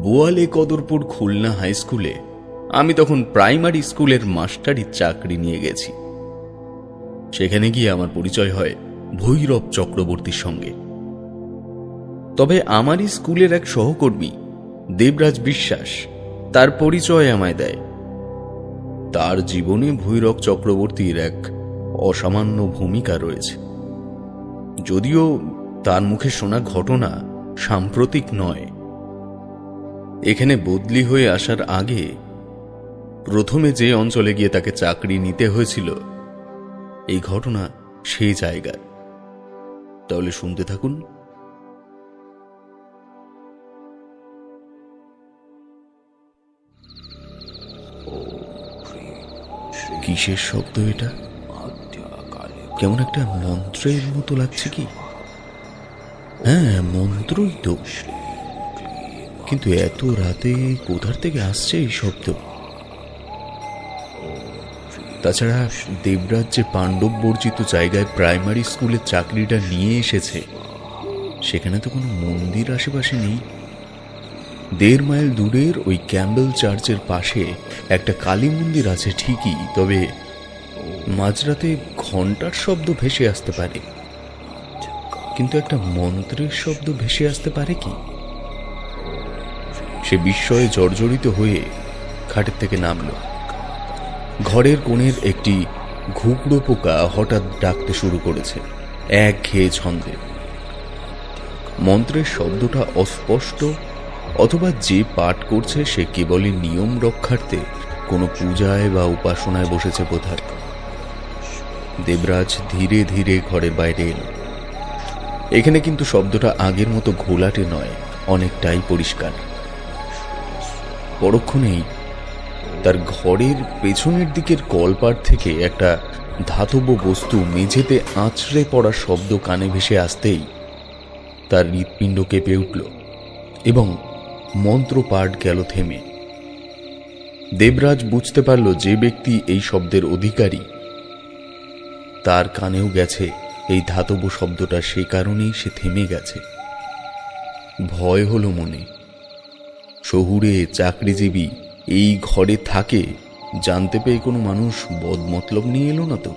বোয়ালে Kadarpur Khulna high স্কুলে আমি তখন প্রাইমারি স্কুলের মাস্টারির চাকরি নিয়ে গেছি। সেখানে গিয়ে আমার পরিচয় হয় ভৈরব চক্রবর্তীর সঙ্গে। তবে আমারই স্কুলের এক সহকর্মী দেবরাজ বিশ্বাস তার পরিচয় আমায় দেয়। তার জীবনে ভৈরব চক্রবর্তীর এক অসামান্য ভূমিকা রয়েছে, যদিও তার মুখে শোনা ঘটনা সাম্প্রতিক নয়। এখানে বদলি হয়ে আসার আগে প্রথমে যে অঞ্চলে গিয়ে তাকে চাকরি নিতে হয়েছিল, এই ঘটনা সেই জায়গায়। তাহলে শুনতে থাকুন। কিসের শব্দ এটা? কেমন একটা মন্ত্রের মতো লাগছে কি? হ্যাঁ, মন্ত্রই তো, কিন্তু এত রাতে কোথার থেকে আসছে এই শব্দ? তাছাড়া দেবরাজ যে পাণ্ডব বর্জিত জায়গায় প্রাইমারি স্কুলের চাকরিটা নিয়ে এসেছে, সেখানে তো কোনো মন্দির আশেপাশে নেই। 1.5 মাইল দূরের ওই ক্যাম্বেল চার্চের পাশে একটা কালী মন্দির আছে ঠিকই, তবে মাঝরাতে ঘন্টার শব্দ ভেসে আসতে পারে, কিন্তু একটা মন্ত্রের শব্দ ভেসে আসতে পারে কি? সে বিস্ময়ে জর্জরিত হয়ে খাটের থেকে নামল। ঘরের কোণের একটি ঘুঘড়ো পোকা হঠাৎ ডাকতে শুরু করেছে একঘেয়ে ছন্দে। মন্ত্রের শব্দটা অস্পষ্ট, অথবা যে পাঠ করছে সে কেবলই নিয়ম রক্ষার্থে কোনো পূজায় বা উপাসনায় বসেছে বোধহয়। দেবরাজ ধীরে ধীরে ঘরের বাইরে এল। এখানে কিন্তু শব্দটা আগের মতো ঘোলাটে নয়, অনেকটাই পরিষ্কার। পরক্ষণেই তার ঘরের পেছনের দিকের কলপার থেকে একটা ধাতব বস্তু মেঝেতে আঁচড়ে পড়ার শব্দ কানে ভেসে আসতেই তার হৃৎপিণ্ড কেঁপে উঠল এবং মন্ত্রপাঠ গেল থেমে। দেবরাজ বুঝতে পারল যে ব্যক্তি এই শব্দের অধিকারী, তার কানেও গেছে এই ধাতব শব্দটা, সে কারণেই সে থেমে গেছে। ভয় হলো মনে। শহুরে চাকরিজীবী এই ঘরে থাকে জানতে পেয়ে কোনো মানুষ বদমতলব নিয়ে এলো না তো?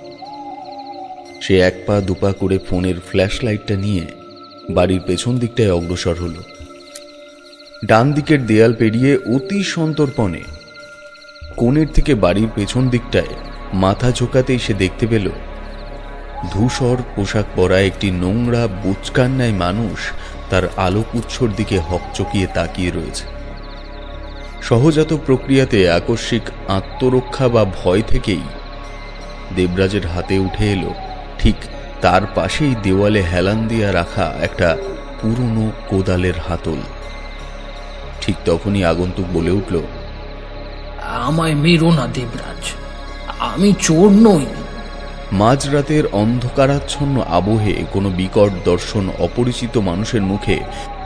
সে 1 পা 2 পা করে ফোনের ফ্ল্যাশ লাইটটা নিয়ে বাড়ির পেছন দিকটায় অগ্রসর হল। ডান দিকের দেয়াল পেরিয়ে অতি সন্তর্পণে কোণের থেকে বাড়ির পেছন দিকটায় মাথা ঝোঁকাতেই সে দেখতে পেল ধূসর পোশাক পরা একটি নোংরা বুচকান্নায় মানুষ তার আলোক উৎসর দিকে হকচকিয়ে তাকিয়ে রয়েছে। সহজাত প্রক্রিয়াতে আকস্মিক আত্মরক্ষা বা ভয় থেকেই দেবরাজের হাতে উঠে এলো ঠিক তার পাশেই দেওয়ালে হেলান দিয়া রাখা একটা পুরনো কোদালের হাতল। ঠিক তখনই আগন্তুক বলে উঠল, আমায় মেরো না দেবরাজ, আমি চোর নই। মাঝরাতের অন্ধকারাচ্ছন্ন আবহে কোনো বিকট দর্শন অপরিচিত মানুষের মুখে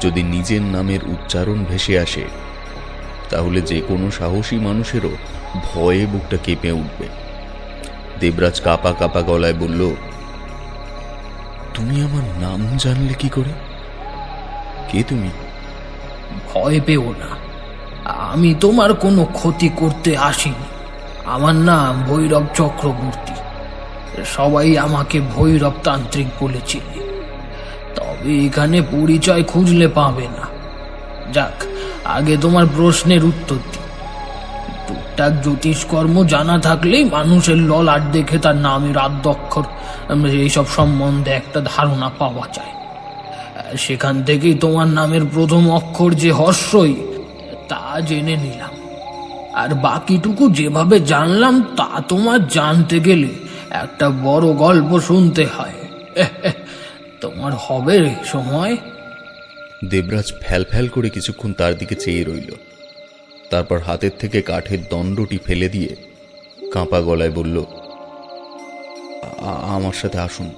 যদি নিজের নামের উচ্চারণ ভেসে আসে, তাহলে যে কোনো সাহসী মানুষেরও ভয়ে বুকটা কেঁপে উঠবে। দেবরাজ কাঁপা কাঁপা গলায় বলল, তুমি আমার নাম জানলে কি করে? কে তুমি? ভয় পেও না, আমি তোমার কোনো ক্ষতি করতে আসিনি। আমার নাম ভৈরব চক্রবর্তী। সবাই আমাকে ভৈরব তান্ত্রিক বলেছিল, তবে এখানে পরিচয় খুঁজলে পাবে না। যাক, আগে তোমার প্রশ্নের উত্তর দিই। টুকটাক জ্যোতিষকর্ম জানা থাকলেই মানুষের ললাট দেখে তার নামের আদ্যক্ষর এইসব সম্বন্ধে একটা ধারণা পাওয়া যায়। সেখান থেকেই তোমার নামের প্রথম অক্ষর যে হর্ষই, তা জেনে নিলাম। আর বাকিটুকু যেভাবে জানলাম তা তোমার জানতে গেলে একটা বড় গল্প শুনতে হয়। তোমার হবে সময়? দেবরাজ ফ্যাল ফ্যাল করে কিছুক্ষণ তার দিকে চেয়ে রইল। তারপর হাতের থেকে কাঠের দণ্ডটি ফেলে দিয়ে কাঁপা গলায় বলল, আমার সাথে আসুন।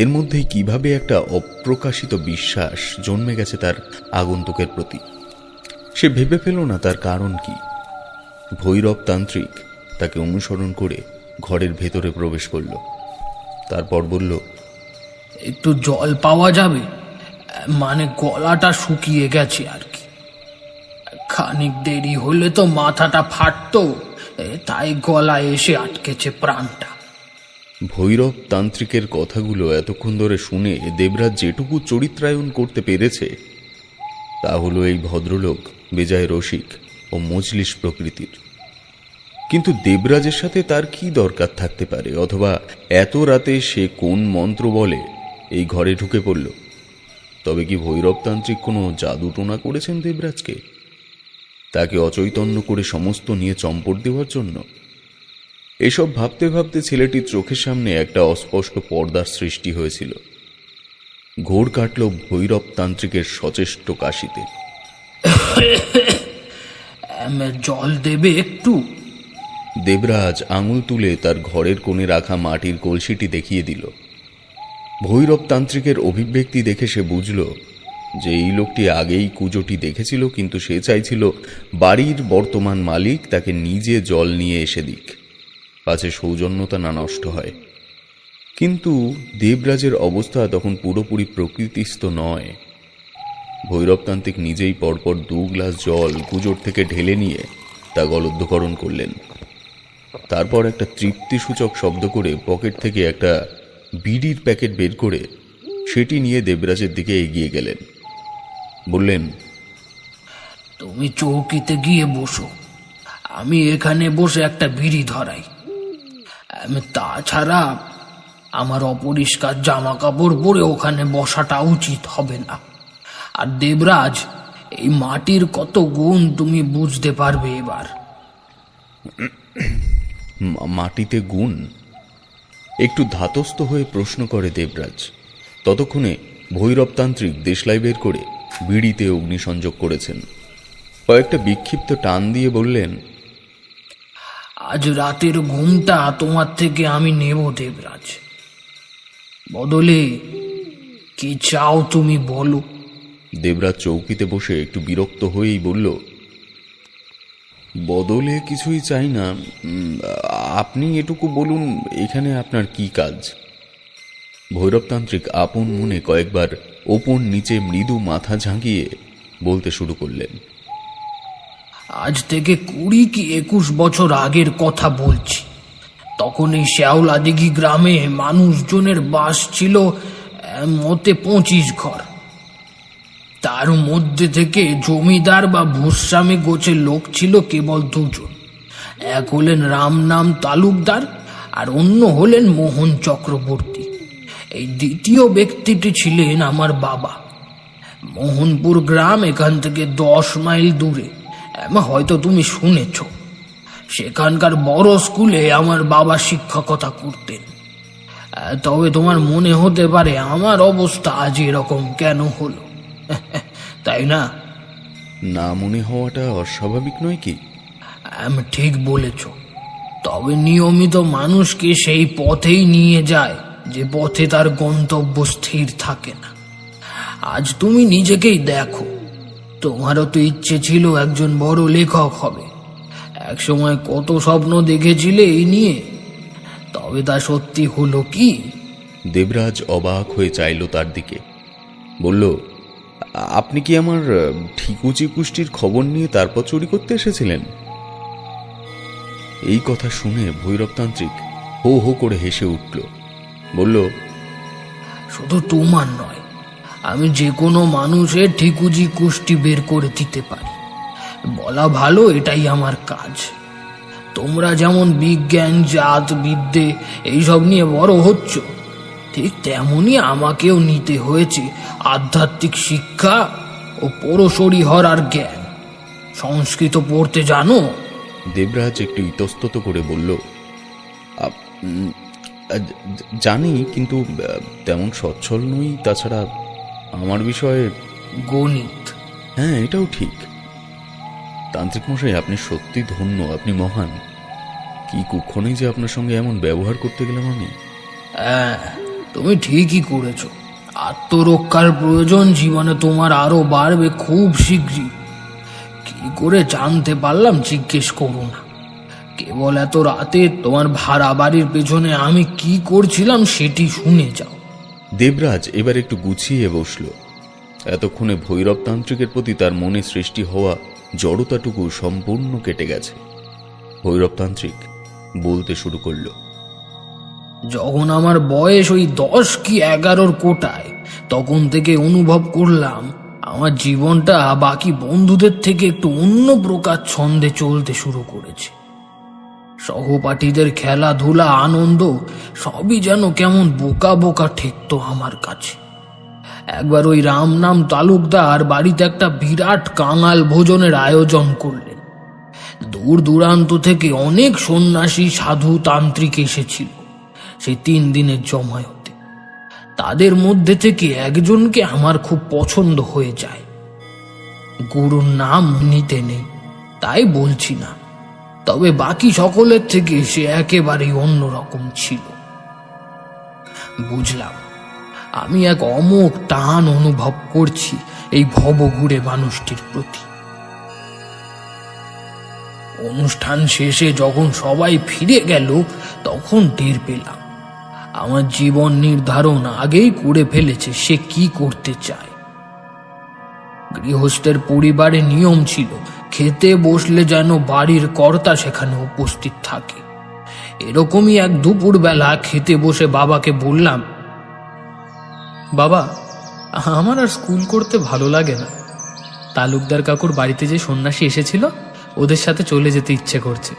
এর মধ্যেই কিভাবে একটা অপ্রকাশিত বিশ্বাস জন্মে গেছে তার আগন্তুকের প্রতি। সে ভেবে পেল না তার কারণ কি। ভৈরব তান্ত্রিক তাকে অনুসরণ করে ঘরের ভেতরে প্রবেশ করল। তারপর বলল, একটু জল পাওয়া যাবে? মানে গলাটা শুকিয়ে গেছে আর কি। খানিক দেরি হলে তো মাথাটা ফাটতো, তাই গলায় এসে আটকেছে প্রাণটা। ভৈরব তান্ত্রিকের কথাগুলো এতক্ষণ ধরে শুনে দেবরাজ যেটুকু চরিত্রায়ন করতে পেরেছে তা হলো এই ভদ্রলোক বেজায় রসিক ও মজলিস প্রকৃতির। কিন্তু দেবরাজের সাথে তার কি দরকার থাকতে পারে, অথবা এত রাতে সে কোন মন্ত্র বলে এই ঘরে ঢুকে পড়ল? তবে কি ভৈরবতান্ত্রিক কোনো জাদুটোনা করেছেন দেবরাজকে, তাকে অচৈতন্য করে সমস্ত নিয়ে চম্পট দেওয়ার জন্য? এসব ভাবতে ভাবতে ছেলেটির চোখের সামনে একটা অস্পষ্ট পর্দার সৃষ্টি হয়েছিল। ঘোর কাটল ভৈরবতান্ত্রিকের সচেষ্ট কাশিতে। জল দেবে একটু? দেবরাজ আঙুল তুলে তার ঘরের কোণে রাখা মাটির কলসিটি দেখিয়ে দিল। ভৈরবতান্ত্রিকের অভিব্যক্তি দেখে সে বুঝল যে এই লোকটি আগেই কুজোটি দেখেছিল, কিন্তু সে চাইছিল বাড়ির বর্তমান মালিক তাকে নিজে জল নিয়ে এসে দিক, পাছে সৌজন্যতা না নষ্ট হয়। কিন্তু দেবরাজের অবস্থা তখন পুরোপুরি প্রকৃতিস্থ নয়। ভৈরবতান্ত্রিক নিজেই পরপর 2 গ্লাস জল কুজোর থেকে ঢেলে নিয়ে তা গলদ্ধকরণ করলেন। তারপর একটা তৃপ্তিসূচক শব্দ করে পকেট থেকে একটা বিড়ির প্যাকেট বের করে সেটি নিয়ে দেবরাজের দিকে এগিয়ে গেলেন। বললেন, তুমি চৌকিতে গিয়ে বসো, আমি এখানে বসে একটা বিড়ি ধরাই। তাছাড়া আমার অপরিষ্কার জামা কাপড় পরে ওখানে বসাটা উচিত হবে না। আর দেবরাজ, এই মাটির কত গুণ তুমি বুঝতে পারবে এবার। মাটিতে গুণ? একটু ধাতস্থ হয়ে প্রশ্ন করে দেবরাজ। ততক্ষণে ভৈরবতান্ত্রিক দেশলাই বের করে বিড়িতে অগ্নিসংযোগ করেছেন। কয়েকটা বিক্ষিপ্ত টান দিয়ে বললেন, আজ রাতের ঘুমটা তোমার থেকে আমি নেব দেবরাজ। বদলে কি চাও তুমি বলো। দেবরাজ চৌকিতে বসে একটু বিরক্ত হয়েই বলল, বদলে কিছুই চাই না, আপনি এটুকু বলুন এখানে আপনার কি কাজ? ভৈরবতান্ত্রিক আপন মনে কয়েকবার ওপর নিচে মৃদু মাথা ঝাঁকিয়ে বলতে শুরু করলেন, আজ থেকে 20 কি 21 বছর আগের কথা বলছি। তখন এই শ্যাওলাদিঘি গ্রামে মানুষজনের বাস ছিল মতে 25 ঘর। তার মধ্যে থেকে জমিদার বা ভূস্বামী গোছের লোক ছিল কেবল 2 জন। এক হলেন রাম নাম তালুকদার, আর অন্য হলেন মোহন চক্রবর্তী। এই দ্বিতীয় ব্যক্তিটি ছিলেন আমার বাবা। মোহনপুর গ্রাম এখান থেকে 10 মাইল দূরে, হয়তো তুমি শুনেছ। সেখানকার বড় স্কুলে আমার বাবা শিক্ষকতা করতেন। তবে তোমার মনে হতে পারে আমার অবস্থা আজ এরকম কেন হলো, তাই না? না মনে হওয়াটা অস্বাভাবিক নয় কি? ঠিক বলেছ। তবে নিয়মিত মানুষকে সেই পথেই নিয়ে যায় যে পথে তার গন্তব্য স্থির থাকে না। আজ তুমি নিজেকেই দেখো, তোমারও তো ইচ্ছে ছিল একজন বড় লেখক হবে। একসময় কত স্বপ্ন দেখেছিলে এই নিয়ে, তবে তা সত্যি হলো কি? দেবরাজ অবাক হয়ে চাইল তার দিকে। বলল, আপনি কি আমার ঠিকুচি কুষ্টির খবর নিয়ে তারপর চুরি করতে এসেছিলেন? এই কথা শুনে ভৈরবতান্ত্রিক হো হো করে হেসে উঠল। বলল, শুধু তোমার নয়, আমি যে কোনো মানুষের ঠিকুজি কুষ্টি বের করে দিতে পারি। বলা ভালো, এটাই আমার কাজ। তোমরা যেমন বিজ্ঞান, জাত বিদ্যে এইসব নিয়ে বড় হচ্ছ, ঠিক তেমনি আমাকেও নিতে হয়েছে আধ্যাত্মিক শিক্ষা ও পরশরী হরার জ্ঞান। সংস্কৃত পড়তে জানো? দেবরাজ একটু ইতস্তত করে বলল, জানি, কিন্তু তেমন সচ্ছল নই। তাছাড়া আমার বিষয়ে গণিত। হ্যাঁ, এটাও ঠিক। তান্ত্রিক মশাই, আপনি সত্যি ধন্য, আপনি মহান। কি কুক্ষণেই যে আপনার সঙ্গে এমন ব্যবহার করতে গেলাম আমি। হ্যাঁ, তুমি ঠিকই করেছ। আত্মরক্ষার প্রয়োজন জীবনে তোমার আরো বাড়বে খুব শীঘ্রই। কি করে জানতে পারলাম জিজ্ঞেস করো না। কেবল এত রাতে তোমার ভাড়া বাড়ির পেছনে আমি কি করছিলাম সেটি শুনে যাও। দেবরাজ এবার একটু গুছিয়ে বসল। এতক্ষণে ভৈরবতান্ত্রিকের প্রতি তার মনে সৃষ্টি হওয়া জড়তাটুকু সম্পূর্ণ কেটে গেছে। ভৈরবতান্ত্রিক বলতে শুরু করল। যখন আমার বয়স ওই 10 কি 11 কোটায়, তখন থেকে অনুভব করলাম আমার জীবনটা বাকি বন্ধুদের থেকে একটু অন্য প্রকার ছন্দে চলতে শুরু করেছে। সহপাঠীদের খেলাধুলা, আনন্দ সবই যেন কেমন বোকা বোকা ঠেকতো আমার কাছে। একবার ওই রামনাম তালুকদার বাড়িতে একটা বিরাট কাঙাল ভোজনের আয়োজন করলেন। দূর দূরান্ত থেকে অনেক সন্ন্যাসী, সাধু, তান্ত্রিক এসেছিল সেই 3 দিনের জমায়েতে। তাদের মধ্যে থেকে একজনকে আমার খুব পছন্দ হয়ে যায়। গুরুর নাম নিতে নেই তাই বলছি না, তবে বাকি সকলের থেকে সে একেবারেই অন্যরকম ছিল। বুঝলাম আমি এক অমোঘ টান অনুভব করছি এই ভবঘুরে মানুষটির প্রতি। অনুষ্ঠান শেষে যখন সবাই ফিরে গেল, তখন টের পেলাম আমার জীবন নির্ধারণ আগেই করে ফেলেছে সে কি করতে চায়। গৃহস্থের পরিবারে নিয়ম ছিল খেতে বসলে যেন বাড়ির কর্তা সেখানে উপস্থিত থাকে। এরকমই এক দুপুরবেলা খেতে বসে বাবাকে বললাম, বাবা, আমার আর স্কুল করতে ভালো লাগে না। তালুকদার কাকুর বাড়িতে যে সন্ন্যাসী এসেছিল, ওদের সাথে চলে যেতে ইচ্ছে করছে।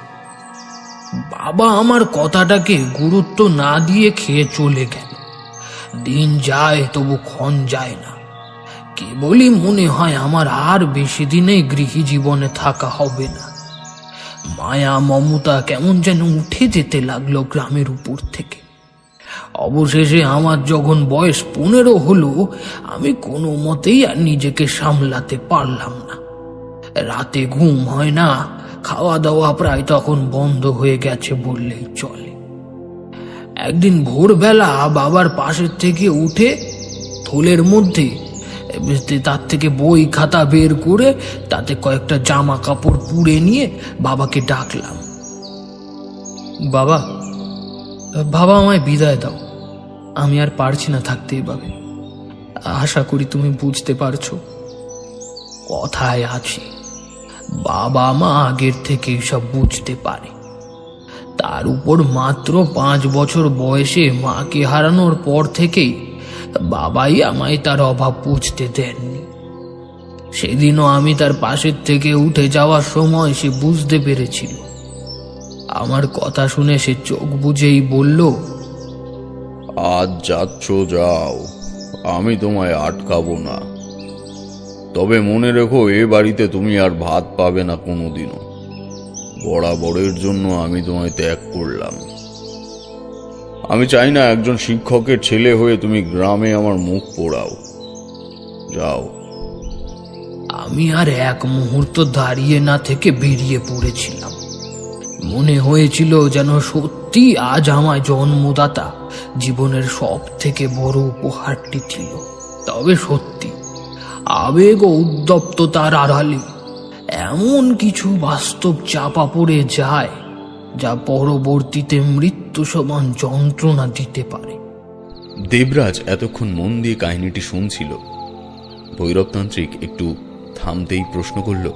বাবা আমার কথাটাকে গুরুত্ব না দিয়ে খেয়ে চলে গেল। দিন যায় তবু ক্ষণ যায় না। কেবলই মনে হয় আমার আর বেশি দিনে গৃহী জীবনে থাকা হবে না। মায়া মমতা কেমন যেন উঠে যেতে লাগলো গ্রামের উপর থেকে। অবশেষে আমার যখন বয়স 15 হলো, আমি কোনো মতেই আর নিজেকে সামলাতে পারলাম না। রাতে ঘুম হয় না, খাওয়া দাওয়া প্রায় তখন বন্ধ হয়ে গেছে বললেই চলে। একদিন ভোরবেলা বাবার পাশের থেকে উঠে থলের মধ্যে তার থেকে বই খাতা বের করে তাতে কয়েকটা জামা কাপড় পুড়ে নিয়ে বাবাকে ডাকলাম, বাবা, বাবা আমায় বিদায় দাও, আমি আর পারছি না থাকতে এভাবে। আশা করি তুমি বুঝতে পারছো। কথায় আছে বাবা মা আগের থেকে সব বুঝতে পারে। তার উপর মাত্র 5 বছর বয়সে মাকে হারানোর পর থেকেই বাবাই আমায় তার অভাব বুঝতে দেননি। সেদিনও আমি তার পাশের থেকে উঠে যাওয়ার সময় সে বুঝতে পেরেছিল। আমার কথা শুনে সে চোখ বুজেই বলল, আজ যাচ্ছ যাও, আমি তোমায় আটকাবো না। তবে মনে রেখো, এ বাড়িতে তুমি আর ভাত পাবে না কোনোদিনও। বরাবরের জন্য আমি তোমায় ত্যাগ করলাম। আমি চাই না একজন শিক্ষকের ছেলে হয়ে তুমি গ্রামে আমার মুখ পোড়াও। যাও। আমি আর এক মুহূর্ত দাঁড়িয়ে না থেকে বেরিয়ে পড়েছিলাম। মনে হয়েছিল যেন সত্যি আজ আমায় জন্মদাতা জীবনের সব থেকে বড় উপহারটি ছিল। তবে সত্যি আবেগ ও উদ্দপ্ততার আড়ালে এমন কিছু বাস্তব চাপা পড়ে যায় যা পরবর্তীতে মৃত্যু সমান যন্ত্রণা দিতে পারে। দেবরাজ এতক্ষণ মন দিয়ে কাহিনীটি শুনছিল। ভৈরবতান্ত্রিক একটু থামতেই প্রশ্ন করল,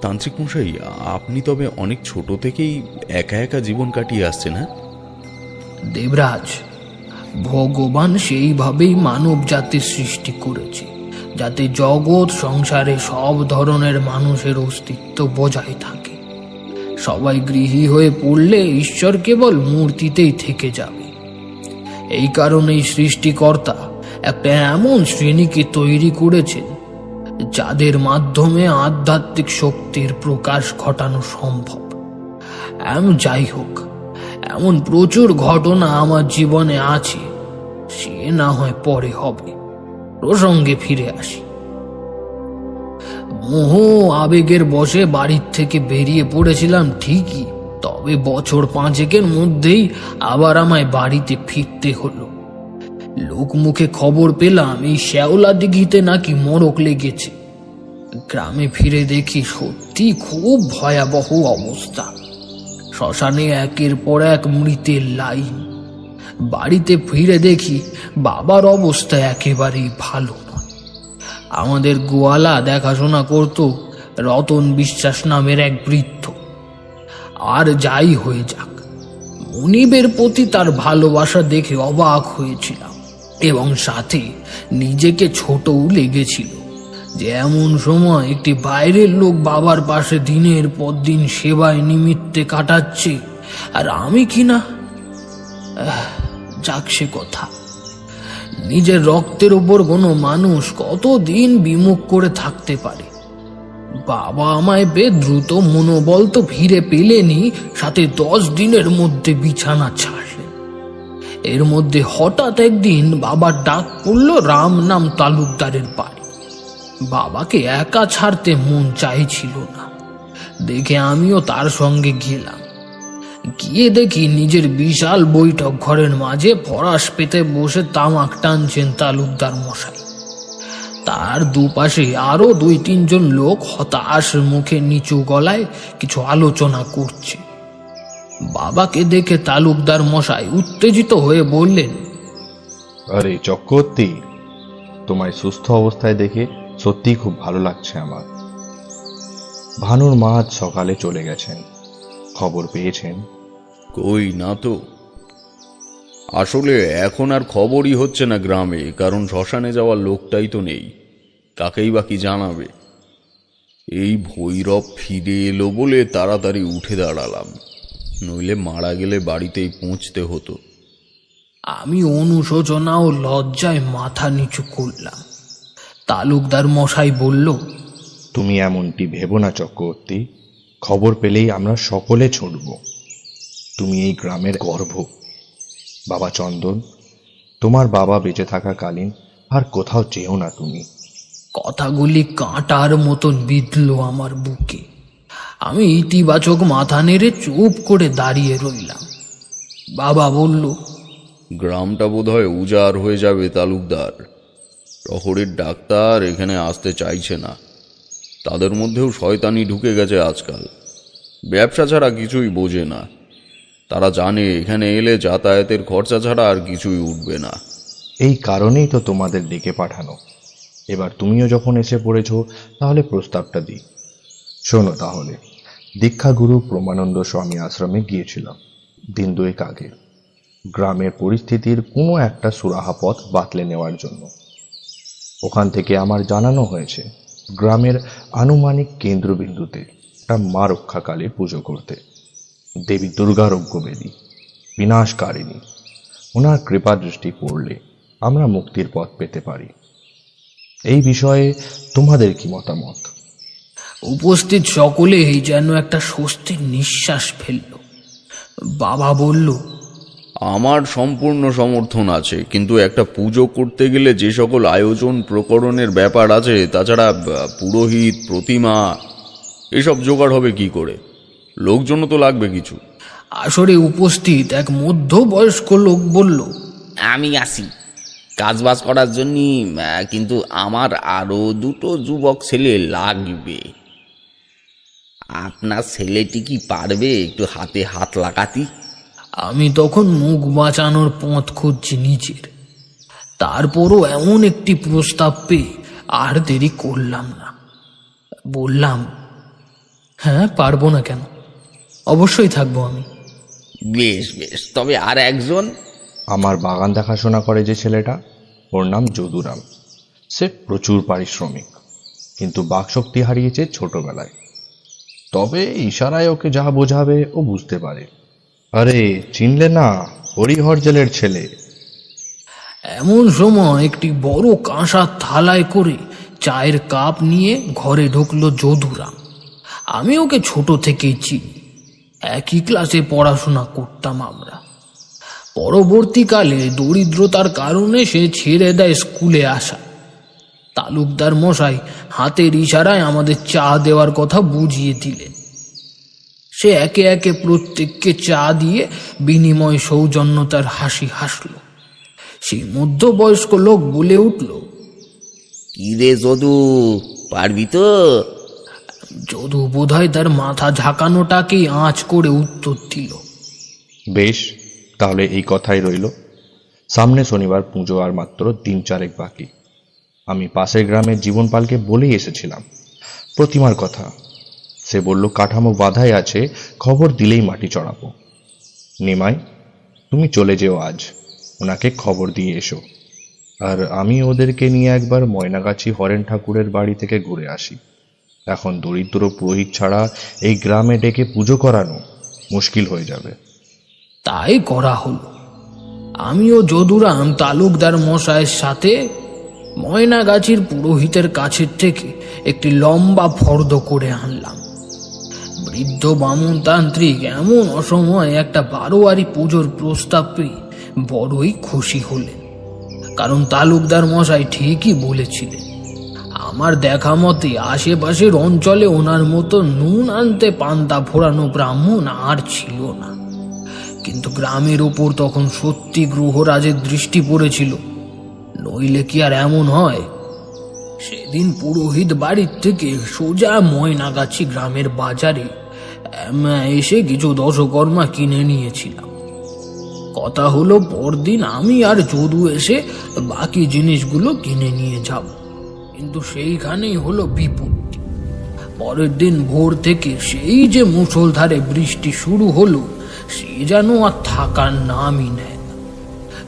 তান্ত্রিক মশাই, আপনি তবে অনেক ছোট থেকেই একা একা জীবন কাটিয়ে আসছেন? হ্যাঁ দেবরাজ, ভগবান সেইভাবেই মানব জাতির সৃষ্টি করেছে যাতে জগৎ সংসারে সব ধরনের মানুষের অস্তিত্ব বজায় থাকে। সবাই গৃহী হয়ে পড়লে ঈশ্বর কেবল মূর্তিতেই থেকে যাবে। এই কারণেই সৃষ্টিকর্তা একটা এমন শ্রেণীকে তৈরি করেছেন যাদের মাধ্যমে আধ্যাত্মিক শক্তির প্রকাশ ঘটানো সম্ভব। যাই হোক, এমন প্রচুর ঘটনা আমার জীবনে আছে, সে না হয় পরে হবে। প্রসঙ্গে ফিরে আসি। মোহ আবেগের বশে বাড়ির থেকে বেরিয়ে পড়েছিলাম ঠিকই, তবে বছর 5 মধ্যেই আবার আমায় বাড়িতে ফিরতে হলো। লোকমুখে খবর পেলাম এই শ্যাওলা দিঘিতে নাকি মড়ক লেগেছে। গ্রামে ফিরে দেখি সত্যি খুব ভয়াবহ অবস্থা। শ্মশানে একের পর এক মৃতের লাইন। বাড়িতে ফিরে দেখি বাবার অবস্থা একেবারেই ভালো নয়। আমাদের গোয়ালা দেখাশোনা করত, রতন বিশ্বাস নামের এক বৃদ্ধ। আর যাই হয়ে যাক, মনিবের প্রতি তার ভালোবাসা দেখে অবাক হয়েছিলাম এবং সাথে নিজেকে ছোটও লেগেছিল যে এমন সময় একটি বাইরের লোক বাবার পাশে দিনের পর দিন সেবায় নিমিত্তে কাটাচ্ছে, আর আমি কিনা। যাক সে কথা। নিজের রক্তের ওপর কোনো মানুষ কতদিন বিমুখ করে থাকতে পারে। বাবা আমায় বেশ দ্রুত মনোবল তো ফিরে পেলেনি, সাথে 10 দিনের মধ্যে বিছানা ছাড়লেন। এর মধ্যে হঠাৎ একদিন বাবার ডাক পড়ল রাম নাম তালুকদারের বাড়ি। বাবাকে একা ছাড়তে মন চাইছিল না দেখে আমিও তার সঙ্গে গেলাম। গিয়ে দেখি নিজের বিশাল বৈঠক ঘরের মাঝে ফরাস পেতে বসে তামাক টানছেন তালুকদার মশাই। তার দুপাশে আরো 2-3 জন লোক হতাশ মুখে নিচু গলায় কিছু আলোচনা করছে। বাবাকে দেখে তালুকদার মশাই উত্তেজিত হয়ে বললেন, আরে চক্রবর্তী, তোমায় সুস্থ অবস্থায় দেখে সত্যি খুব ভালো লাগছে আমার। ভানুর মা আজ সকালে চলে গেছেন, খবর পেয়েছেন? কই না তো। আসলে এখন আর খবরই হচ্ছে না গ্রামে, কারণ শ্মশানে যাওয়ার লোকটাই তো নেই। কাকেই বা কি জানাবে। এই ভৈরব ফিরে এলো বলে তাড়াতাড়ি উঠে দাঁড়ালাম, নইলে মারা গেলে বাড়িতেই পৌঁছতে হতো। আমি অনুশোচনা ও লজ্জায় মাথা নিচু করলাম। তালুকদার মশাই বলল, তুমি এমনটি ভেবো না চক্রবর্তী, খবর পেলেই আমরা সকলে ছুটব। তুমি এই গ্রামের গর্ব। বাবা চন্দন, তোমার বাবা বেঁচে থাকাকালীন আর কোথাও চেয়েও না তুমি। কথাগুলি কাঁটার মতন বিঁধল আমার বুকে। আমি ইতিবাচক মাথা নেড়ে চুপ করে দাঁড়িয়ে রইলাম। বাবা বলল, গ্রামটা বোধহয় উজাড় হয়ে যাবে তালুকদার। শহরের ডাক্তার এখানে আসতে চাইছে না। তাদের মধ্যেও শয়তানি ঢুকে গেছে আজকাল। ব্যবসা ছাড়া কিছুই বোঝে না। তারা জানে এখানে এলে যাতায়াতের খরচা ছাড়া আর কিছুই উঠবে না। এই কারণেই তো তোমাদের ডেকে পাঠানো। এবার তুমিও যখন এসে পড়েছ, তাহলে প্রস্তাবটা দিই। শোনো তাহলে, দীক্ষাগুরু প্রমানন্দ স্বামী আশ্রমে গিয়েছিলাম দিন 2 আগে, গ্রামের পরিস্থিতির কোনো একটা সুরাহা পথ বাতলে নেওয়ার জন্য। ওখান থেকে আমার জানানো হয়েছে গ্রামের আনুমানিক কেন্দ্রবিন্দুতে একটা মা রক্ষাকালীর পুজো করতে। দেবী দুর্গারোগ্য বেদী, বিনাশকারিণী। ওনার কৃপা দৃষ্টি পড়লে আমরা মুক্তির পথ পেতে পারি। এই বিষয়ে তোমাদের কি মতামত? উপস্থিত সকলেই যেন একটা স্বস্তির নিঃশ্বাস ফেলল। বাবা বলল, আমার সম্পূর্ণ সমর্থন আছে, কিন্তু একটা পুজো করতে গেলে যে সকল আয়োজন প্রকরণের ব্যাপার আছে, তাছাড়া পুরোহিত, প্রতিমা, এসব জোগাড় হবে কি করে? লোকজনও তো লাগবে কিছু। আসরে উপস্থিত এক মধ্যবয়স্ক লোক বলল, আমি আসি কাজবাজ করার জন্য, কিন্তু আমার আরো 2টো যুবক ছেলে লাগবে। আপনার ছেলেটি কি পারবে একটু হাতে হাত লাগাতে? আমি তখন মুখ বাঁচানোর পথ খুঁজছি নিজের। তারপরও এমন একটি প্রস্তাব পেয়ে আর দেরি করলাম না। বললাম, হ্যাঁ, পারবো না কেন, অবশ্যই থাকবো আমি। বেশ বেশ, তবে আর একজন? আমার বাগান দেখাশোনা করে যে ছেলেটা, ওর নাম যদুরাম। সে প্রচুর পারিশ্রমিক, কিন্তু বাকশক্তি হারিয়েছে ছোটবেলায়। তবে ইশারায় ওকে যা বোঝাবে ও বুঝতে পারে। আরে চিনলে না, হরিহর জেলের ছেলে। এমন সময় একটি বড় কাঁসা থালায় করে চায়ের কাপ নিয়ে ঘরে ঢুকলো যদুরাম। আমি ওকে ছোট থেকেই চিনি, একই ক্লাসে পড়াশোনা করতাম আমরা। পরবর্তীকালে দরিদ্রতার কারণে সে ছেড়ে দেয় স্কুলে আসা। তালুকদার মশাই হাতের ইশারায় আমাদের চা দেওয়ার কথা বুঝিয়ে দিলেন। সে একে একে প্রত্যেককে চা দিয়ে বিনিময় সৌজন্যতার হাসি হাসল। সেই মধ্যবয়স্ক লোক বলে উঠল, কি রে যদু, পারবি তো? যদু বোধহয় তার মাথা ঝাঁকানোটাকেই আঁচ করে উত্তর দিল, বেশ, তাহলে এই কথাই রইল। সামনে শনিবার পুজো আর মাত্র 3-4 বাকি। আমি পাশের গ্রামের জীবনপালকে বলেই এসেছিলাম, প্রতিমার কথা। সে বলল কাঠামো বাধাই আছে, খবর দিলেই মাটি চড়াবো। নিমাই, তুমি চলে যেও, আজ ওনাকে খবর দিয়ে এসো, আর আমি ওদেরকে নিয়ে একবার ময়নাগাছি হরেন ঠাকুরের বাড়ি থেকে ঘুরে আসি। এখন দরিদ্র পুরোহিত ছাড়া এই গ্রামে ডেকে পুজো করানো মুশকিল হয়ে যাবে। তাই করা হলো। আমিও যদুরাম তালুকদার মশাইয়ের সাথে ময়নাগাছির পুরোহিতের কাছের থেকে একটি লম্বা ফর্দ করে আনলাম। বৃদ্ধ বামুন তান্ত্রিক এমন অসময়ে একটা বারোয়ারি পুজোর প্রস্তাব পেয়ে বড়ই খুশি হলেন, কারণ তালুকদার মশাই ঠিকই বলেছিলেন। আমার দেখা মতে আশেপাশের অঞ্চলে ওনার মতো নুন আনতে পান্তা ফোরানো ব্রাহ্মণ আর ছিল না। কিন্তু গ্রামের ওপর তখন সত্যি গ্রহরাজের দৃষ্টি পড়েছিল, নইলে কি আর এমন হয়। সেদিন পুরোহিত বাড়ির থেকে সোজা ময়নাগাছি গ্রামের বাজারে এসে কিছু দশকর্মা কিনে নিয়েছিলাম। কথা হলো পরদিন আমি আর যদু এসে বাকি জিনিসগুলো কিনে নিয়ে যাব, কিন্তু সেইখানেই হলো বিপত্তি। পরের দিন ভোর থেকে সেই যে মুষলধারে বৃষ্টি শুরু হলো, সে যেন আর থাকার নামই নেয় না।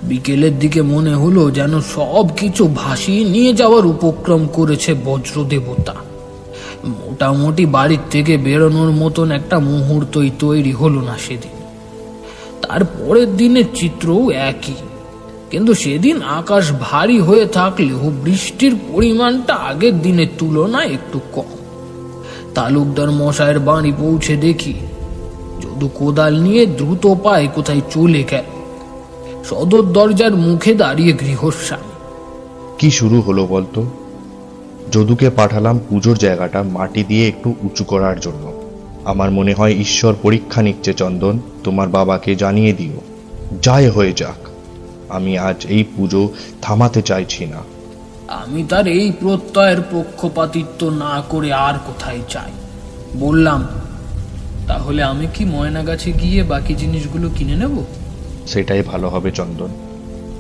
বিকেলের দিকে মনে হলো যেন সব কিছু ভাসিয়ে নিয়ে যাওয়ার উপক্রম করেছে বজ্রদেবতা। মোটামুটি বাড়ির থেকে বেরোনোর মতন একটা মুহূর্তই তৈরি হলো না সেদিন। তারপরের দিনের চিত্রও একই, কিন্তু সেদিন আকাশ ভারী হয়ে থাকলেও বৃষ্টির পরিমাণটা আগের দিনের তুলনায় একটু কম। তালুকদার মশাইয়ের বাড়ি পৌঁছে দেখি যদু কোদাল নিয়ে দ্রুত পায়ে কোথায় চলে গেল। সদর দরজার মুখে দাঁড়িয়ে গৃহস্বামী। কি শুরু হলো বলতো? যদুকে পাঠালাম পুজোর জায়গাটা মাটি দিয়ে একটু উঁচু করার জন্য। আমার মনে হয় ঈশ্বর পরীক্ষা নিচ্ছে চন্দন, তোমার বাবাকে জানিয়ে দিও, যাই হয়ে যাক। আমি আজ এই পুজো থামাতে চাইছি না। আমি তার এই প্রত্যয়ের পক্ষপাতিত্ব না করে আর কোথায় চাই। বললাম, তাহলে আমি কি ময়নাগাছে গিয়ে বাকি জিনিসগুলো কিনে নেব? সেটাই ভালো হবে চন্দন।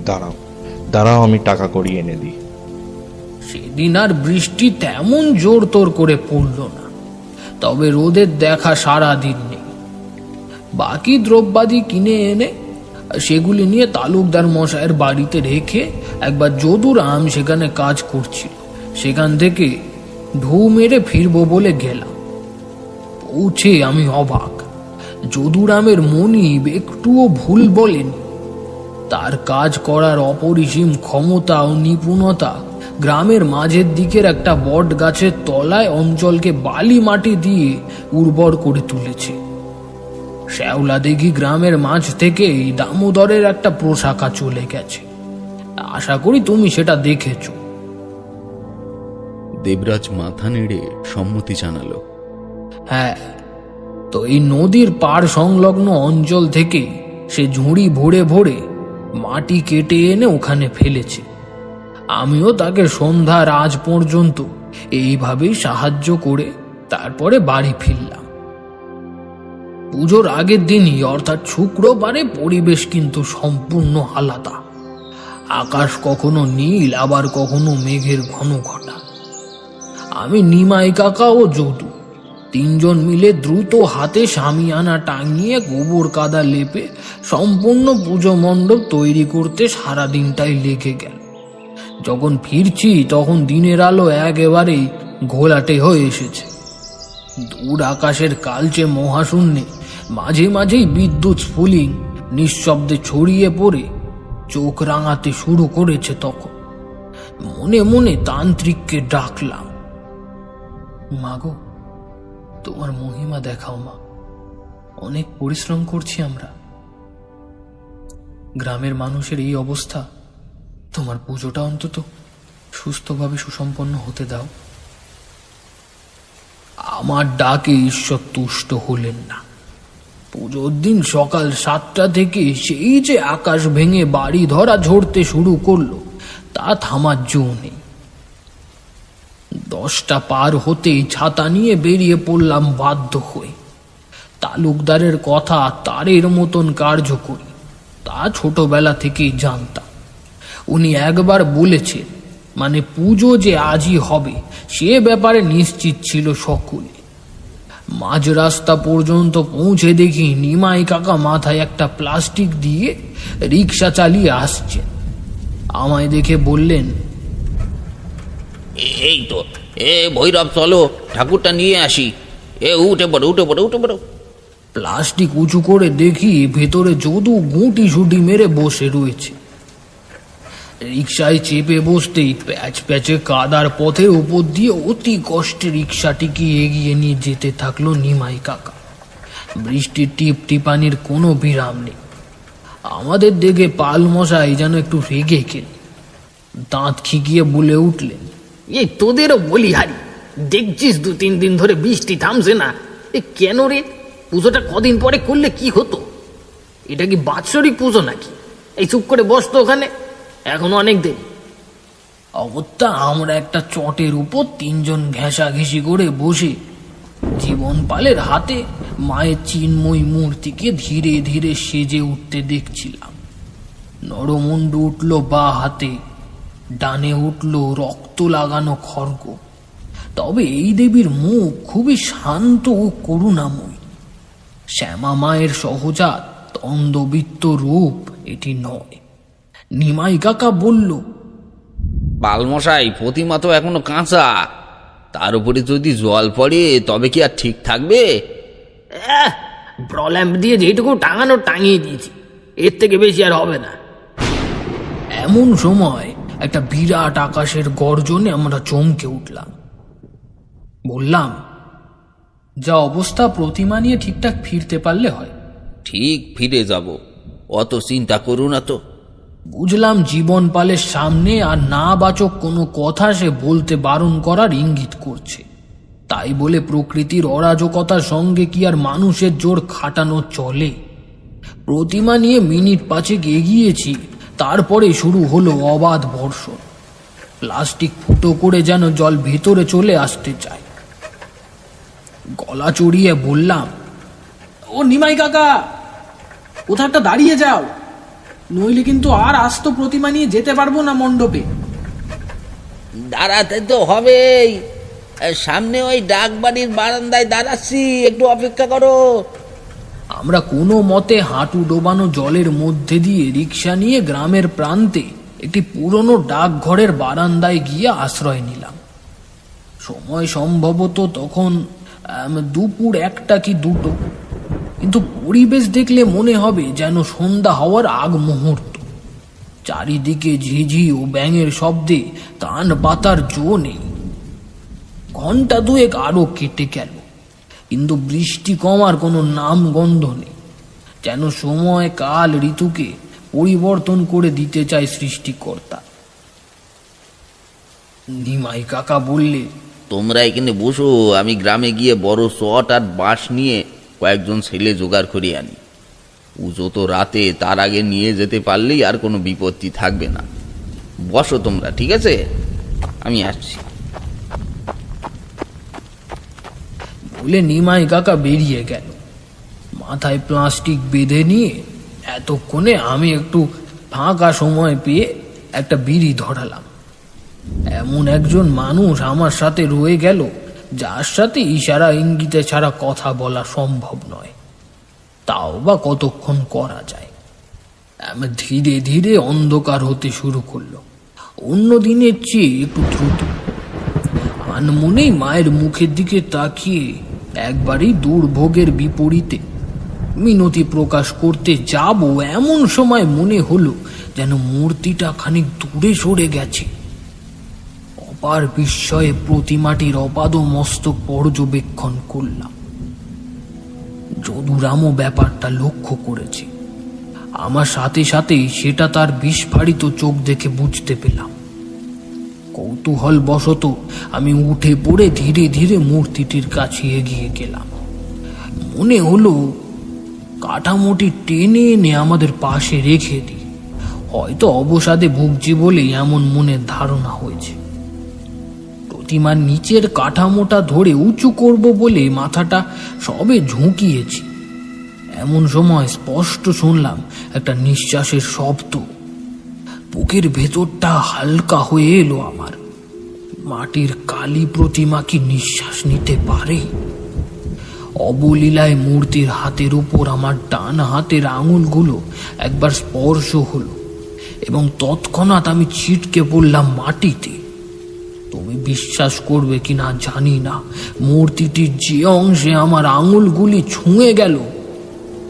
দাঁড়াও দাঁড়াও, আমি টাকা করিয়ে এনে দিই। সেদিন আর বৃষ্টি তেমন জোর তোর করে পড়ল না, তবে রোদের দেখা সারা দিন নেই। বাকি দ্রব্যাদি কিনে এনে সেগুলি নিয়ে তালুকদার মশাইয়ের বাড়িতে রেখে একবার যদুরাম সেখানে কাজ করছিল, সেখান থেকে ঢু মেরে ফিরবো বলে গেলাম। পৌঁছে আমি অবাক, যদুরামের মনিব একটুও ভুল বলেনি। তার কাজ করার অপরিসীম ক্ষমতা ও নিপুণতা গ্রামের মাঝের দিকের একটা বট গাছের তলায় অঞ্চলকে বালি মাটি দিয়ে উর্বর করে তুলেছে। শ্যাওলা দিঘি গ্রামের মাঝ থেকেই দামোদরের একটা প্রশাখা চলে গেছে। আশা করি তুমি সেটা দেখেছ। দেবরাজ মাথা নেড়ে সম্মতি জানালো। হ্যাঁ, তো এই নদীর পাড় সংলগ্ন অঞ্চল থেকে সে ঝুড়ি ভরে ভরে মাটি কেটে এনে ওখানে ফেলেছে। আমিও তাকে সন্ধ্যার আজ পর্যন্ত এইভাবেই সাহায্য করে তারপরে বাড়ি ফিরলাম। পুজোর আগের দিনই অর্থাৎ শুক্রবারে পরিবেশ কিন্তু সম্পূর্ণ আলাদা। আকাশ কখনো নীল, আবার কখনো মেঘের ঘন ঘটা। আমি নিমাই কাকা ও যদু তিনজন মিলে দ্রুত হাতে শামিয়ানা টাঙিয়ে গোবর কাদা লেপে সম্পূর্ণ পুজো মণ্ডপ তৈরি করতে সারা দিনটাই লেগে গেল। যখন ফিরছি তখন দিনের আলো একেবারেই ঘোলাটে হয়ে এসেছে। দূর আকাশের কালচে মহাশূন্যে মাঝে মাঝেই বিদ্যুৎ স্ফুলিং নিঃশব্দে ছড়িয়ে পড়ে চোখ রাঙাতে শুরু করেছে। তখন মনে মনে তান্ত্রিককে ডাকলাম, মাগো, তোমার মহিমা দেখাও মা, অনেক পরিশ্রম করছি আমরা। গ্রামের মানুষের এই অবস্থা, তোমার পুজোটা অন্তত সুস্থভাবে সুসম্পন্ন হতে দাও। আমার ডাকে ঈশ্বর তুষ্ট হলেন না। পুজোর দিন সকাল 7টা থেকে সেই যে আকাশ ভেঙে বাড়ি ধরা ঝরতে শুরু করলো, তা থামার জো নেই। 10টা পার হতেই ছাতা নিয়ে বেরিয়ে পড়লাম বাধ্য হয়ে। তালুকদারের কথা তারের মতন কার্যকরী, তা ছোটবেলা থেকেই জানতাম। উনি একবার বলেছেন, মানে পুজো যে আজই হবে সে ব্যাপারে নিশ্চিত ছিল সকলে। মাঝ রাস্তা পর্যন্ত পৌঁছে দেখি নিমাই কাকা মাথায় একটা প্লাস্টিক দিয়ে রিক্সা চালিয়ে আসছেন। আমায় দেখে বললেন, এই তো ভৈরব, চলো ঠাকুরটা নিয়ে আসি। উঠে পড়ো, উঠে পড়ো, উঠে পড়ো। প্লাস্টিক উঁচু করে দেখি ভেতরে যদু গুঁটি সুটি মেরে বসে রয়েছে। রিক্সায় চেপে বসতেই প্যাচ প্যাচে কাদার পথের উপর দিয়ে অতি কষ্টে রিক্সাটিকে এগিয়ে নিয়ে যেতে থাকলো নিমাই কাকা। বৃষ্টির টিপ টিপানির কোনো বিরাম নেই। আমাদের দেখে পাল মশাই যেন একটু রেগে গেলেন, দাঁত খিকিয়ে বলে উঠলেন, এই তোদেরও বলি হারি, দেখছিস 2-3 দিন ধরে বৃষ্টি থামছে না। কেন রে, পুজোটা কদিন পরে করলে কি হতো? এটা কি বাৎসরিক পুজো নাকি? এই চুপ করে বস তো ওখানে, এখনো অনেক দেরি। অগত্যা আমরা একটা চটের উপর 3 জন ঘেঁষাঘেঁষি করে বসে জীবন পালের হাতে মায়ের চিন্ময়ী মূর্তিকে ধীরে ধীরে সেজে উঠতে দেখছিলাম। নরমুন্ড উঠল বা হাতে, ডানে উঠল রক্ত লাগানো খড়গ। তবে এই দেবীর মুখ খুবই শান্ত ও করুণাময়ী। শ্যামা মায়ের সহজাত তন্দবিত্ত রূপ এটি নয়। নিমাই কাকা বলল, পালমশাই, প্রতিমা তো এখনো কাঁচা, তার উপরে যদি জল পড়ে তবে কি আর ঠিক থাকবে? ব্রল্যাম্প দিয়ে যেটুকু টাঙানো টাঙিয়ে দিয়েছি, এর থেকে বেশি আর হবে না। এমন সময় একটা বিরাট আকাশের গর্জনে আমরা চমকে উঠলাম। বললাম, যা অবস্থা, প্রতিমা নিয়ে ঠিকঠাক ফিরতে পারলে হয়। ঠিক ফিরে যাব, অত চিন্তা করো না তো। বুঝলাম জীবন পালের সামনে আর না বাচক কোনো কথা সে বলতে বারণ করার ইঙ্গিত করছে। তাই বলে প্রকৃতির অরাজকতার সঙ্গে কি আর মানুষের জোর খাটানো চলে? প্রতিমা নিয়ে মিনিট 5 এগিয়েছি, তারপরে শুরু হলো অবাধ বর্ষণ। প্লাস্টিক ফুটো করে যেন জল ভেতরে চলে আসতে চায়। গলা চড়িয়ে বললাম, ও নিমাই কাকা, কোথাও একটা দাঁড়িয়ে যাও, নইলে কিন্তু আর আস্ত প্রতিমা নিয়ে যেতে পারবো না মণ্ডপে। দাঁড়াতে তো হবেই, সামনে ওই ডাকবাড়ির বারান্দায় দাঁড়াচ্ছি, একটু অপেক্ষা করো। আমরা কোনো মতে হাঁটু ডোবানো জলের মধ্যে দিয়ে রিক্সা নিয়ে গ্রামের প্রান্তে একটি পুরনো ডাকঘরের বারান্দায় গিয়ে আশ্রয় নিলাম। সময় সম্ভবত তখন দুপুর 1টা কি 2টো, কিন্তু পরিবেশ দেখলে মনে হবে যেন সন্ধ্যা হওয়ার আগ মুহূর্ত। চারিদিকে ঝিঝি ও ব্যাঙের শব্দে কান পাতার জো নেই। ঘন্টা 2 আরো কেটে গেল, কিন্তু বৃষ্টি কমার কোনো নাম গন্ধ নেই। যেন সময় কাল ঋতুকে পরিবর্তন করে দিতে চায় সৃষ্টিকর্তা। নিমাই কাকা বললে, তোমরা এখানে বসো, আমি গ্রামে গিয়ে বড় চট আর বাঁশ নিয়ে কয়েকজন ছেলে জোগাড় করে আনি। পুজো তো রাতে, তার আগে নিয়ে যেতে পারলেই আর কোনো বিপত্তি থাকবে না। বসো তোমরা, ঠিক আছে, আমি আসছি। বলে নিমাই কাকা বেরিয়ে গেল। মাথায় প্লাস্টিক বেঁধে নিয়ে এতক্ষণে আমি একটু ফাঁকা সময় পেয়ে একটা বিড়ি ধরালাম। এমন একজন মানুষ আমার সাথে রয়ে গেল যার সাথে ইশারা ইঙ্গিতে ছাড়া কথা বলা সম্ভব নয়। তাও বা কতক্ষণ করা যায়। ধীরে ধীরে অন্ধকার হতে শুরু করলো, অন্য দিনের চেয়ে একটু দ্রুত। আনমনেই মায়ের মুখের দিকে তাকিয়ে একবারই দুর্ভোগের বিপরীতে মিনতি প্রকাশ করতে যাব, এমন সময় মনে হলো যেন মূর্তিটা খানিক দূরে সরে গেছে। অপার বিস্ময়ে প্রতিমাটির অপাদ মস্তক পর্যবেক্ষণ করলাম। যদুরামও ব্যাপারটা লক্ষ্য করেছে। আমার সাথে সাথেই সেটা তার বিস্ফারিত চোখ দেখে বুঝতে পেলাম। কৌতূহল বশত আমি উঠে পড়ে ধীরে ধীরে মূর্তিটির কাছে এগিয়ে গেলাম। মনে হলো কাঠামোটি টেনে এনে আমাদের পাশে রেখে দিই। হয়তো অবসাদে ভুগছি বলেই এমন মনের ধারণা হয়েছে। প্রতিমার নিচের কাঠামোটা ধরে উঁচু করব বলে মাথাটা সবে ঝুঁকিয়েছি, এমন সময় স্পষ্ট শুনলাম একটা নিঃশ্বাসের শব্দ। বুকের ভেতরটা হালকা হয়ে এলো আমার। মাটির কালী প্রতিমা কি নিঃশ্বাস নিতে পারে? অবলীলায় মূর্তির হাতের উপর আমার ডান হাতের আঙুলগুলো একবার স্পর্শ হলো এবং তৎক্ষণাৎ আমি ছিটকে পড়লাম মাটিতে। তুমি বিশ্বাস করবে কিনা জানি না, মূর্তিটির যে অংশে আমার আঙুলগুলি ছুঁয়ে গেল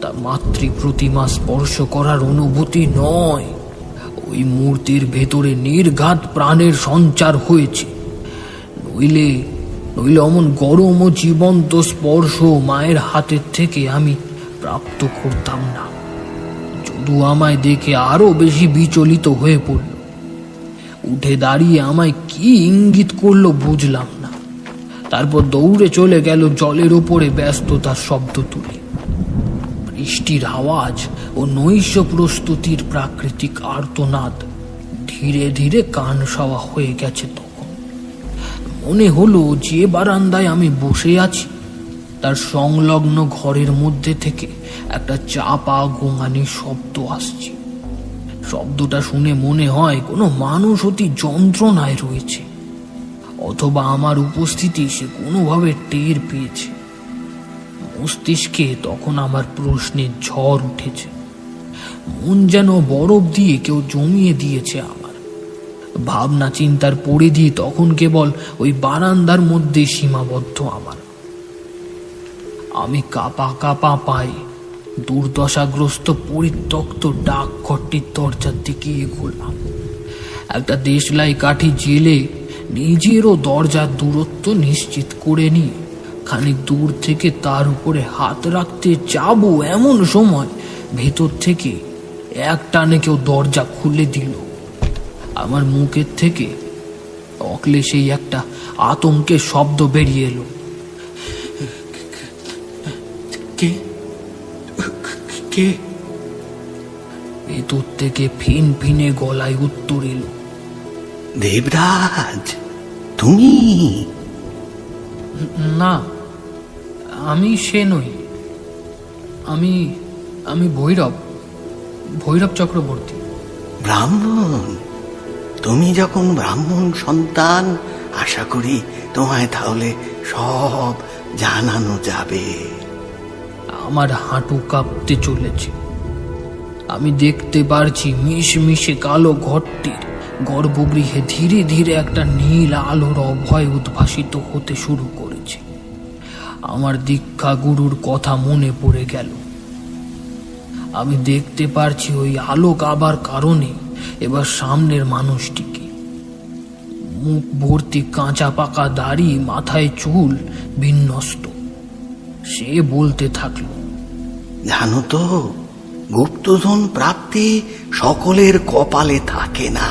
তা মাতৃ প্রতিমা স্পর্শ করার অনুভূতি নয়। ওই মূর্তির ভেতরে নির্ঘাত প্রাণের সঞ্চার হয়েছে, নইলে অমন গরম ও জীবন্ত স্পর্শ মায়ের হাতের থেকে আমি প্রাপ্ত করতাম না। যদু আমায় দেখে আরো বেশি বিচলিত হয়ে পড়ল। উঠে দাঁড়িয়ে আমায় কি ইঙ্গিত করলো বুঝলাম না। তারপর দৌড়ে চলে গেল জলের ওপরে ব্যস্ততার শব্দ তুলে। বৃষ্টির আওয়াজ ও নৈশ প্রস্তুতির প্রাকৃতিক আর্তনাদ ধীরে ধীরে কান সাওয়া হয়ে গেছে। তখন মনে হলো যে বারান্দায় আমি বসে আছি তার সংলগ্ন ঘরের মধ্যে থেকে একটা চাপা গোঙানির শব্দ আসছে। শব্দটা শুনে মনে হয় কোনো মানুষ অতি যন্ত্রণায় রয়েছে, অথবা আমার উপস্থিতি সে কোনোভাবে টের পেয়েছে। মস্তিষ্কে তখন আমার প্রশ্নের ঝড় উঠেছে। মন যেন বরফ দিয়ে কেউ জমিয়ে দিয়েছে আমার। ভাবনা চিন্তার পরিধি তখন কেবল ওই বারান্দার মধ্যে সীমাবদ্ধ আমার। আমি কাঁপা কাঁপা পায়ে দুর্দশাগ্রস্ত পরিত্যক্ত ডাকঘরটির দরজার দিকে এগোলাম। একটা দেশলাই কাঠি জেলে নিজেরও দরজার দূরত্ব নিশ্চিত করে নিয়ে খানিক দূর থেকে তার উপরে হাত রাখতে যাবো এমন সময় ভেতর থেকে এক টানে কেউ দরজা খুলে দিল। আমার মুখের থেকে অক্লেশেই একটা আতঙ্কের শব্দ বেরিয়ে এলো। কে কে? ভেতর থেকে ফিন ফিনে গলায় উত্তর এলো, দেবরাজ, তুমি? না, আমি সে নই। আমি ভৈরব চক্রবর্তী। ব্রাহ্মণ? তুমি যখন ব্রাহ্মণ সন্তান, আশা করি তোমায় তাহলে সব জানানো যাবে। আমার হাঁটু কাঁপতে চলেছে। আমি দেখতে পারছি মিশমিশে কালো ঘরটির গর্ভগৃহে ধীরে ধীরে একটা নীল আলোর অভয় উদ্ভাসিত হতে শুরু করেছে। আমার দীক্ষা গুরুর কথা মনে পড়ে গেল। আমি দেখতে পারছি ওই আলোক আবার কারণে এবার সামনের মানুষটিকে। মুখ ভর্তি কাঁচা পাকা দাড়ি, মাথায় চুল বিন্যস্ত। সে বলতে থাকলো, জানো তো, গুপ্তধন প্রাপ্তি সকলের কপালে থাকে না।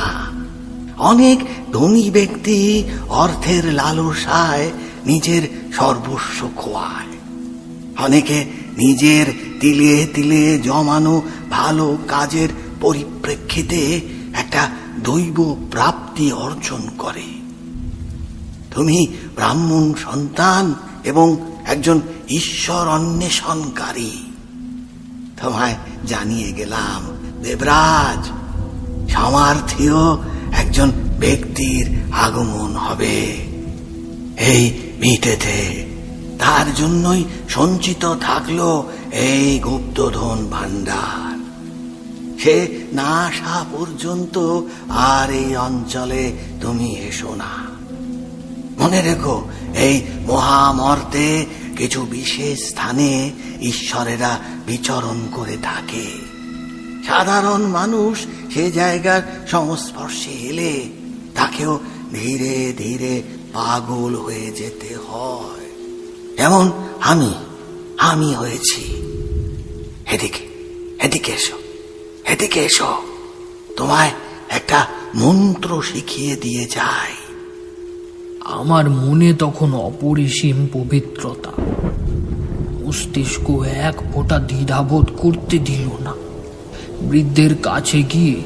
অনেক ধনী ব্যক্তি অর্থের লালসায় নিজের সর্বস্ব খোয়ায়। অনেকে নিজের তিলে তিলে জমানো ভালো কাজের পরিপ্রেক্ষিতে একটা দৈব প্রাপ্তি অর্জন করে। তুমি ব্রাহ্মণ সন্তান এবং একজন ঈশ্বর অন্বেষণকারী। তোমায় জানিয়ে গেলাম দেবরাজ, সমার্থীয় একজন ব্যক্তির আগমন হবে এই ভিটেতে। তার জন্যই সঞ্চিত থাকলো এই গুপ্তধন ভাণ্ডার। সে না আসা পর্যন্ত আর এই অঞ্চলে তুমি এসো না। মনে রেখো, এই মহামর্তে কিছু বিশেষ স্থানে ঈশ্বরেরা বিচরণ করে থাকে। সাধারণ মানুষ সে জায়গার সংস্পর্শে এলে তাকেও ধীরে ধীরে পাগল হয়ে যেতে হয়। যেমন আমি হয়েছি। এদিকে এসো, তোমায় একটা মন্ত্র শিখিয়ে দিয়ে যায়। আমার মনে তখন অপরিসীম পবিত্রতা। মস্তিষ্ক এক ফোঁটা দ্বিধাবোধ করতে দিল না। বৃদ্ধের কাছে গিয়ে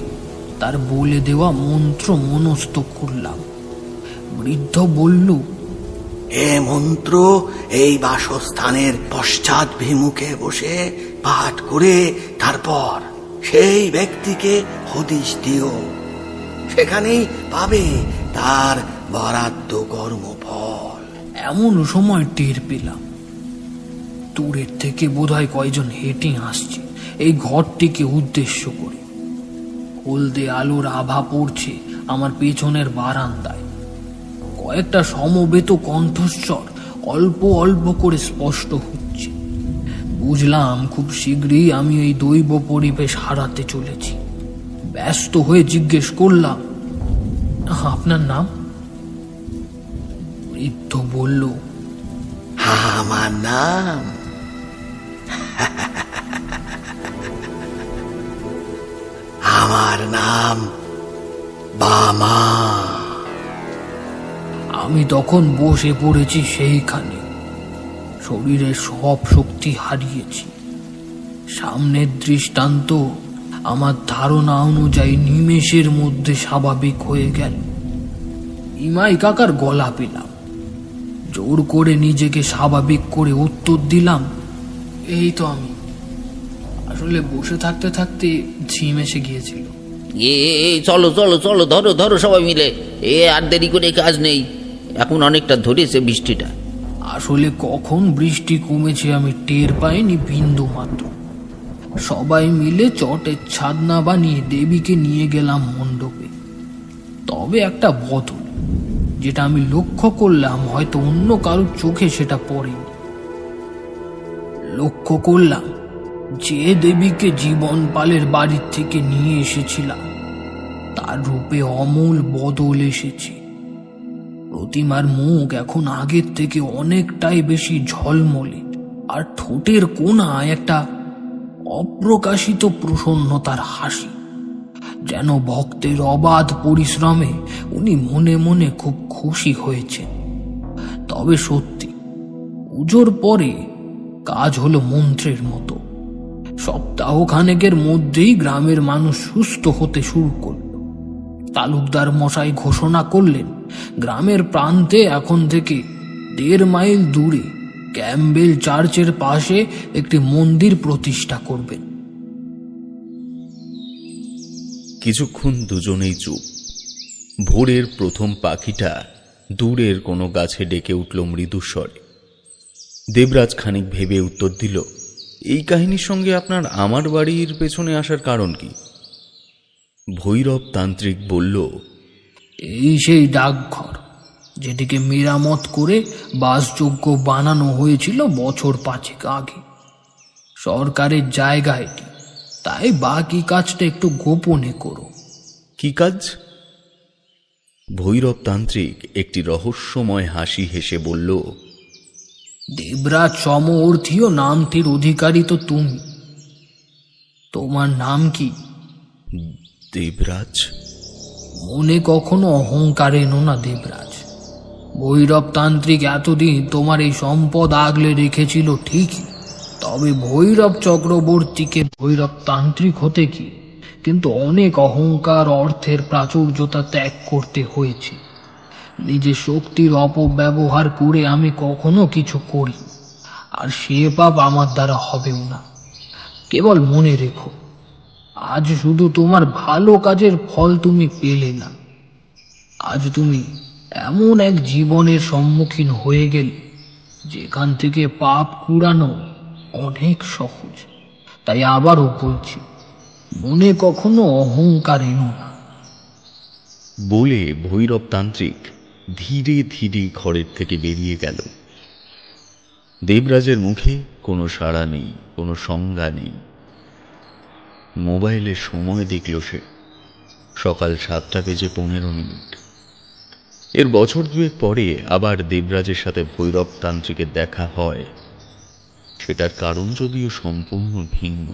তার বলে দেওয়া মন্ত্র মনস্থ করলাম। বৃদ্ধ বলল, এ মন্ত্র এই বাসস্থানের পশ্চাদ্ভিমুখে বসে পাঠ করে তারপর সেই ব্যক্তিকে হদিশ দিও সেখানেই পাবে তার বরাদ্দ কর্মফল। এমন সময় টের পেলাম দূরের থেকে বোধহয় কয়জন হেঁটে আসছে এই ঘরটিকে উদ্দেশ্য করে। হলদে আলোর আভা পড়ছে আমার পেছনের বারান্দায়। কয়েকটা সমবেত কণ্ঠস্বর অল্প অল্প করে স্পষ্ট হচ্ছে। বুঝলাম খুব শীঘ্রই আমি এই দৈব পরিবেশ হারাতে চলেছি। ব্যস্ত হয়ে জিজ্ঞেস করলাম, আপনার নাম? বৃদ্ধ বলল, আমার নাম আমার নাম বামা। আমি তখন বসে পড়েছি সেইখানে। শরীরের সব শক্তি হারিয়েছি। সামনের দৃষ্টান্ত আমার ধারণা অনুযায়ী নিমেষের মধ্যে স্বাভাবিক হয়ে গেল। ইমাই কাকার গলা পেলাম। জোর করে নিজেকে স্বাভাবিক করে উত্তর দিলাম, এই তো আমি। আসলে বসে থাকতে থাকতে ঝিম এসে গিয়েছিল। চলো চলো চলো, ধরো ধরো সবাই মিলে, আর দেরি করে কাজ নেই, এখন অনেকটা ধরেছে বৃষ্টিটা। আসলে কখন বৃষ্টি কমেছে আমি টের পাইনি বিন্দু মাত্র। সবাই মিলে চটের ছাদনা বানিয়ে দেবীকে নিয়ে গেলাম মণ্ডপে। তবে একটা বদল, যেটা আমি লক্ষ্য করলাম হয়তো অন্য কারোর চোখে সেটা পড়েনি। লক্ষ্য করলাম যে দেবীকে জীবন পালের বাড়ির থেকে নিয়ে এসেছিলাম তার রূপে অমূল বদল এসেছে। প্রতিমার মুখ এখন আগের থেকে অনেকটাই বেশি ঝলমলে, আর ঠোঁটের কোণায় একটা অপ্রকাশিত প্রসন্নতার হাসি, যেন ভক্তের অবাধ পরিশ্রমে উনি মনে মনে খুব খুশি হয়েছেন। তবে সত্যি পুজোর পরে কাজ হলো মন্ত্রের মতো। সপ্তাহখানেকের মধ্যেই গ্রামের মানুষ সুস্থ হতে শুরু করল। তালুকদার মশাই ঘোষণা করলেন গ্রামের প্রান্তে এখন থেকে 1.5 মাইল দূরে ক্যাম্বেল চার্চের পাশে একটি মন্দির প্রতিষ্ঠা করবেন। কিছুক্ষণ দুজনেই চুপ। ভোরের প্রথম পাখিটা দূরের কোনো গাছে ডেকে উঠল মৃদুস্বরে। দেবরাজ খানিক ভেবে উত্তর দিল, এই কাহিনীর সঙ্গে আপনার আমার বাড়ির পেছনে আসার কারণ কি? ভৈরব তান্ত্রিক বলল, এই সেই ডাকঘর যেটিকে মেরামত করে বাসযোগ্য বানানো হয়েছিল বছর 5 আগে। সরকারের জায়গা এটি, তাই বাকি কাজটা একটু গোপনে করো। কি কাজ? ভৈরব তান্ত্রিক একটি রহস্যময় হাসি হেসে বলল, দেবরাজ সমঅর্থীয় নামটির অধিকারী তো তুমি। তোমার নাম কি? দেবরাজ। মনে কখনো অহংকার এনো না দেবরাজ। ভৈরব তান্ত্রিক এতদিন তোমার এই সম্পদ আগলে রেখেছিল ঠিকই, তবে ভৈরব চক্রবর্তীকে ভৈরব তান্ত্রিক হতে কি কিন্তু অনেক অহংকার, অর্থের প্রাচুর্যতা ত্যাগ করতে হয়েছে। নিজের শক্তির অপব্যবহার করে আমি কখনো কিছু করি, আর সে পাপ আমার দ্বারা হবেও না। কেবল মনে রেখো, আজ শুধু তোমার ভালো কাজের ফল তুমি পেলে না, আজ তুমি এমন এক জীবনের সম্মুখীন হয়ে গেলে যেখান থেকে পাপ কুড়ানো অনেক সহজ। তাই আবারও বলছি, মনে কখনো অহংকার এনো না। বলে ভৈরব তান্ত্রিক ধীরে ধীরে ঘরের থেকে বেরিয়ে গেল। দেবরাজের মুখে কোনো সাড়া নেই, কোনো সংজ্ঞা নেই। মোবাইলে সময় দেখল সে, সকাল 7:15। এর বছর 2 পরে আবার দেবরাজের সাথে ভৈরব তান্ত্রিকের দেখা হয়। সেটার কারণ যদিও সম্পূর্ণ ভিন্ন।